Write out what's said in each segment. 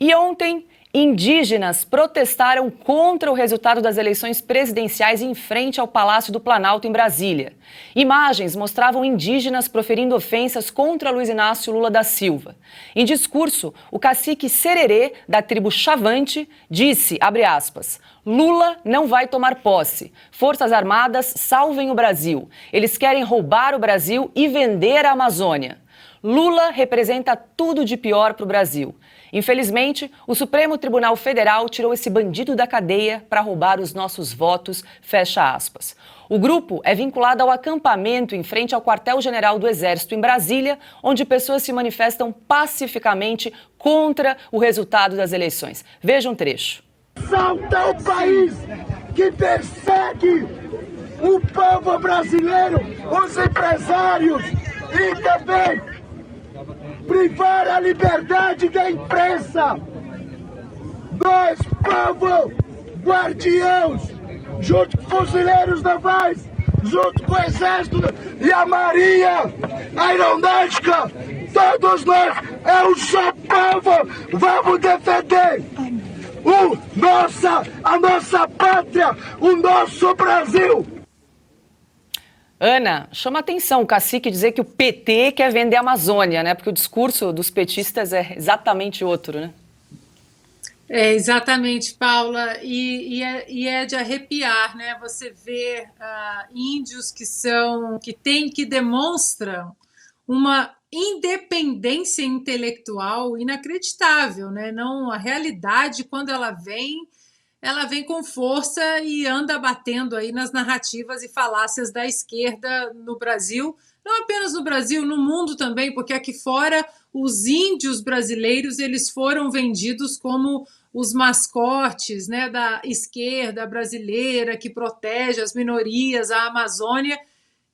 E ontem, indígenas protestaram contra o resultado das eleições presidenciais em frente ao Palácio do Planalto, em Brasília. Imagens mostravam indígenas proferindo ofensas contra Luiz Inácio Lula da Silva. Em discurso, o cacique Sererê, da tribo Chavante, disse, abre aspas, Lula não vai tomar posse. Forças Armadas salvem o Brasil. Eles querem roubar o Brasil e vender a Amazônia. Lula representa tudo de pior para o Brasil. Infelizmente, o Supremo Tribunal Federal tirou esse bandido da cadeia para roubar os nossos votos, fecha aspas. O grupo é vinculado ao acampamento em frente ao quartel-general do Exército em Brasília, onde pessoas se manifestam pacificamente contra o resultado das eleições. Veja um trecho. Salta o país que persegue o povo brasileiro, os empresários e também privar a liberdade da imprensa. Nós, povo guardiãos, junto com fuzileiros navais, junto com o Exército e a Marinha Aeronáutica, todos nós, é um só povo, vamos defender a nossa pátria, o nosso Brasil. Ana, chama atenção o cacique dizer que o PT quer vender a Amazônia, né? Porque o discurso dos petistas é exatamente outro, né? É, exatamente, Paula, e é de arrepiar, né? Você vê índios que demonstram uma independência intelectual inacreditável, né? Não, a realidade, quando ela vem com força e anda batendo aí nas narrativas e falácias da esquerda no Brasil, não apenas no Brasil, no mundo também, porque aqui fora os índios brasileiros eles foram vendidos como os mascotes, né, da esquerda brasileira que protege as minorias, a Amazônia,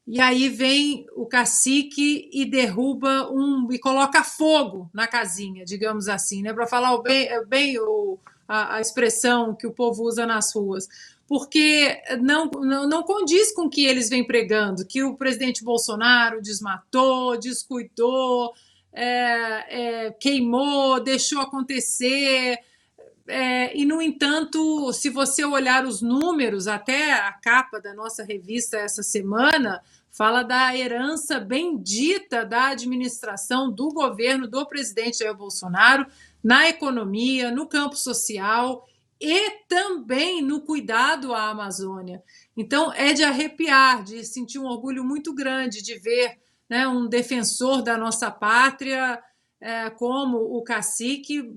e aí vem o cacique e derruba e coloca fogo na casinha, digamos assim, né, para falar a expressão que o povo usa nas ruas, porque não condiz com o que eles vêm pregando, que o presidente Bolsonaro desmatou, descuidou, queimou, deixou acontecer, e, no entanto, se você olhar os números, até a capa da nossa revista essa semana fala da herança bendita da administração do governo do presidente Jair Bolsonaro na economia, no campo social e também no cuidado à Amazônia. Então, é de arrepiar, de sentir um orgulho muito grande de ver, né, um defensor da nossa pátria como o cacique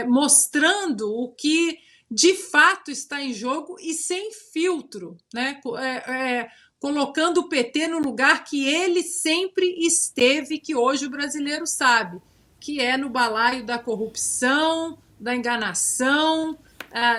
mostrando o que de fato está em jogo e sem filtro, né? Colocando o PT no lugar que ele sempre esteve, que hoje o brasileiro sabe, que é no balaio da corrupção, da enganação,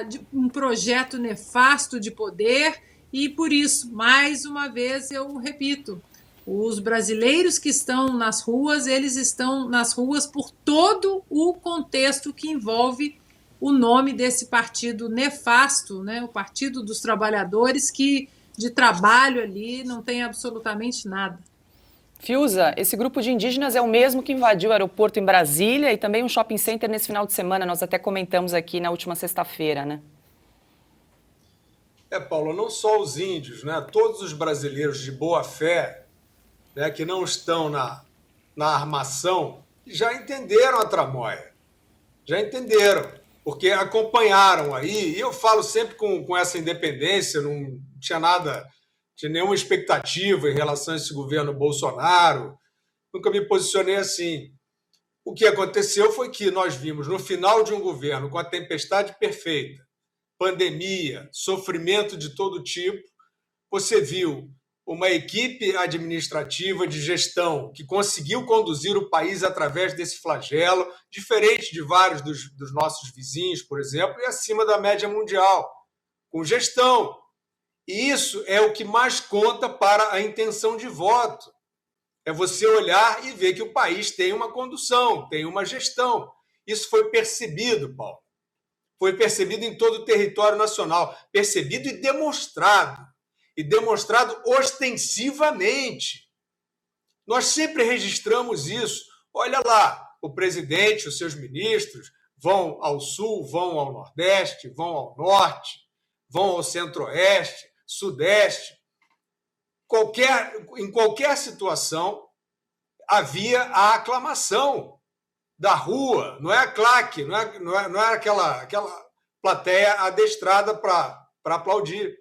de um projeto nefasto de poder, e por isso, mais uma vez, eu repito, os brasileiros que estão nas ruas, eles estão nas ruas por todo o contexto que envolve o nome desse partido nefasto, né? O Partido dos Trabalhadores, que de trabalho ali não tem absolutamente nada. Fiuza, esse grupo de indígenas é o mesmo que invadiu o aeroporto em Brasília e também um shopping center nesse final de semana, nós até comentamos aqui na última sexta-feira, né? Paulo, não só os índios, né? Todos os brasileiros de boa fé, né, que não estão na armação, já entenderam a tramóia, já entenderam, porque acompanharam aí, e eu falo sempre com essa independência, não tinha nenhuma expectativa em relação a esse governo Bolsonaro, nunca me posicionei assim. O que aconteceu foi que nós vimos, no final de um governo com a tempestade perfeita, pandemia, sofrimento de todo tipo, você viu uma equipe administrativa de gestão que conseguiu conduzir o país através desse flagelo, diferente de vários dos nossos vizinhos, por exemplo, e acima da média mundial, com gestão. E isso é o que mais conta para a intenção de voto. É você olhar e ver que o país tem uma condução, tem uma gestão. Isso foi percebido, Paulo. Foi percebido em todo o território nacional, percebido e demonstrado ostensivamente. Nós sempre registramos isso. Olha lá, o presidente, os seus ministros, vão ao sul, vão ao nordeste, vão ao norte, vão ao centro-oeste, sudeste. Em qualquer situação, havia a aclamação da rua, não é a claque, não é aquela plateia adestrada para aplaudir.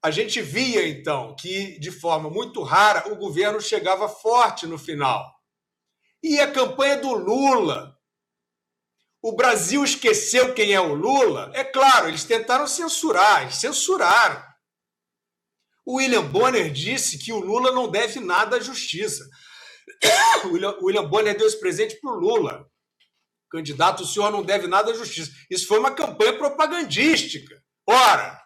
A gente via, então, que, de forma muito rara, o governo chegava forte no final. E a campanha do Lula? O Brasil esqueceu quem é o Lula? É claro, eles tentaram censurar, eles censuraram. O William Bonner disse que o Lula não deve nada à justiça. O William Bonner deu esse presente para o Lula. Candidato, o senhor não deve nada à justiça. Isso foi uma campanha propagandística. Ora,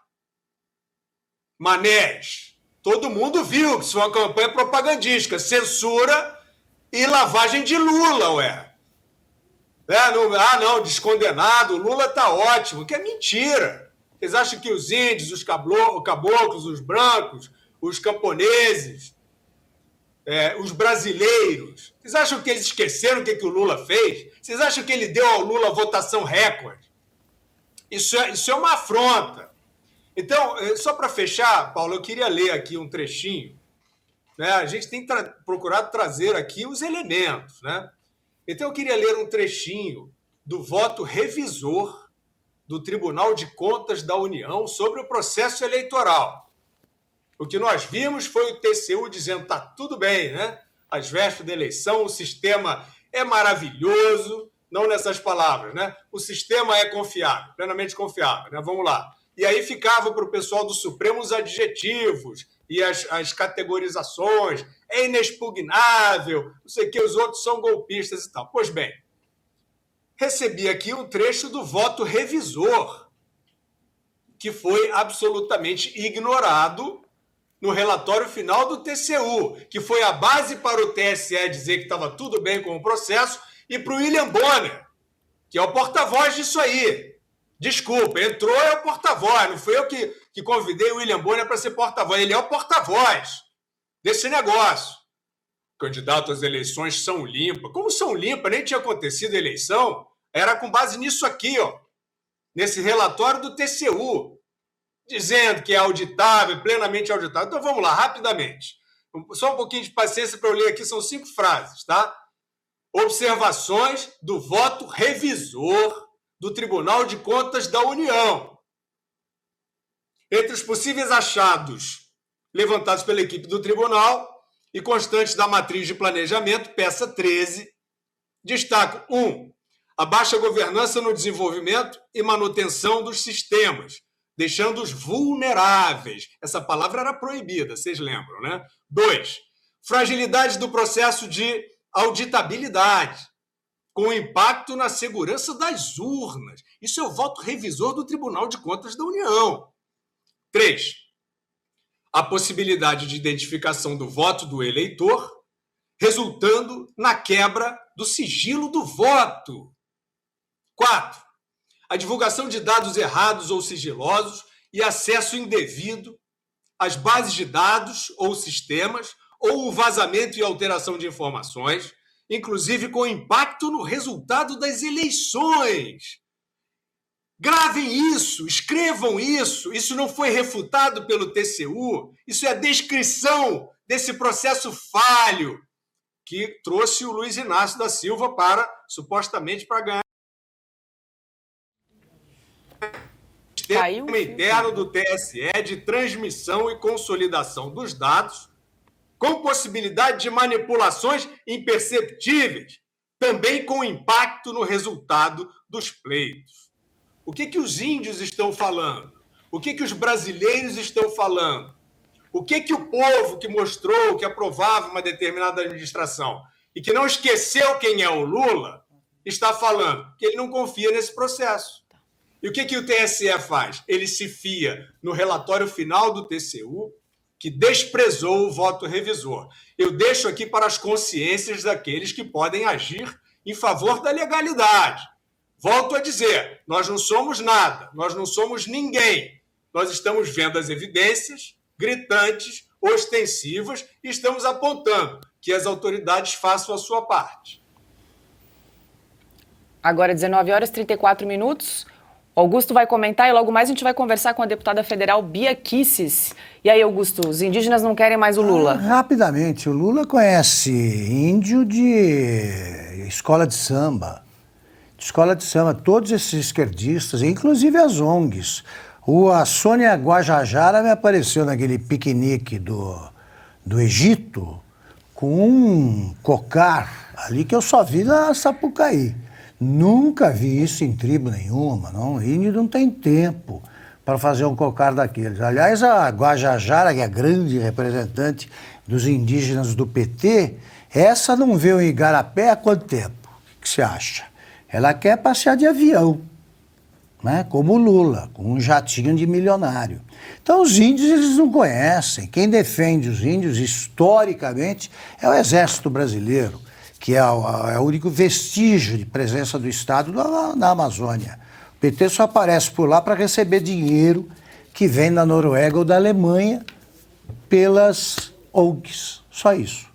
manés, todo mundo viu que isso foi uma campanha propagandística. Censura e lavagem de Lula, ué. Não, descondenado, o Lula está ótimo, que é mentira. Vocês acham que os índios, os caboclos, os brancos, os camponeses, os brasileiros, vocês acham que eles esqueceram o que o Lula fez? Vocês acham que ele deu ao Lula votação recorde? Isso é uma afronta. Então, só para fechar, Paulo, eu queria ler aqui um trechinho. Né? A gente tem procurado trazer aqui os elementos. Né? Então, eu queria ler um trechinho do voto revisor do Tribunal de Contas da União sobre o processo eleitoral. O que nós vimos foi o TCU dizendo que está tudo bem, né? Às vésperas da eleição, o sistema é maravilhoso, não nessas palavras, né? O sistema é confiável, plenamente confiável, né? Vamos lá. E aí ficava para o pessoal do Supremo os adjetivos e as categorizações, é inexpugnável, não sei o que, os outros são golpistas e tal. Pois bem, recebi aqui um trecho do voto revisor, que foi absolutamente ignorado no relatório final do TCU, que foi a base para o TSE dizer que estava tudo bem com o processo, e para o William Bonner, que é o porta-voz disso aí. Desculpa, entrou é o porta-voz, não fui eu que convidei o William Bonner para ser porta-voz, ele é o porta-voz desse negócio. Candidato às eleições são limpas. Como são limpas? Nem tinha acontecido a eleição. Era com base nisso aqui, ó, nesse relatório do TCU, dizendo que é auditável, plenamente auditável. Então vamos lá, rapidamente. Só um pouquinho de paciência para eu ler aqui, são 5 frases, tá? Observações do voto revisor do Tribunal de Contas da União. Entre os possíveis achados levantados pela equipe do tribunal e constantes da matriz de planejamento, peça 13, destaco 1. A baixa governança no desenvolvimento e manutenção dos sistemas, deixando-os vulneráveis. Essa palavra era proibida, vocês lembram, né? 2. Fragilidade do processo de auditabilidade, com impacto na segurança das urnas. Isso é o voto revisor do Tribunal de Contas da União. 3. A possibilidade de identificação do voto do eleitor, resultando na quebra do sigilo do voto. 4. A divulgação de dados errados ou sigilosos e acesso indevido às bases de dados ou sistemas, ou o vazamento e alteração de informações, inclusive com impacto no resultado das eleições. Gravem isso, escrevam isso. Isso não foi refutado pelo TCU. Isso é a descrição desse processo falho que trouxe o Luiz Inácio da Silva supostamente para ganhar o sistema interno do TSE de transmissão e consolidação dos dados, com possibilidade de manipulações imperceptíveis, também com impacto no resultado dos pleitos. O que os índios estão falando? O que os brasileiros estão falando? O que o povo que mostrou que aprovava uma determinada administração e que não esqueceu quem é o Lula está falando? Que ele não confia nesse processo. E o que o TSE faz? Ele se fia no relatório final do TCU, que desprezou o voto revisor. Eu deixo aqui para as consciências daqueles que podem agir em favor da legalidade. Volto a dizer, nós não somos nada, nós não somos ninguém. Nós estamos vendo as evidências gritantes, ostensivas, e estamos apontando que as autoridades façam a sua parte. Agora 19 horas e 34 minutos. O Augusto vai comentar e logo mais a gente vai conversar com a deputada federal Bia Kicis. E aí, Augusto, os indígenas não querem mais o Lula? Rapidamente, o Lula conhece índio de escola de samba. Todos esses esquerdistas, inclusive as ONGs. A Sônia Guajajara me apareceu naquele piquenique do Egito com um cocar ali que eu só vi na Sapucaí. Nunca vi isso em tribo nenhuma, não. O índio não tem tempo para fazer um cocar daqueles. Aliás, a Guajajara, que é a grande representante dos indígenas do PT, essa não veio em Igarapé há quanto tempo? O que você acha? Ela quer passear de avião, né? Como o Lula, com um jatinho de milionário. Então os índios eles não conhecem. Quem defende os índios, historicamente, é o Exército Brasileiro, que é o único vestígio de presença do Estado na Amazônia. O PT só aparece por lá para receber dinheiro que vem da Noruega ou da Alemanha pelas ONGs. Só isso.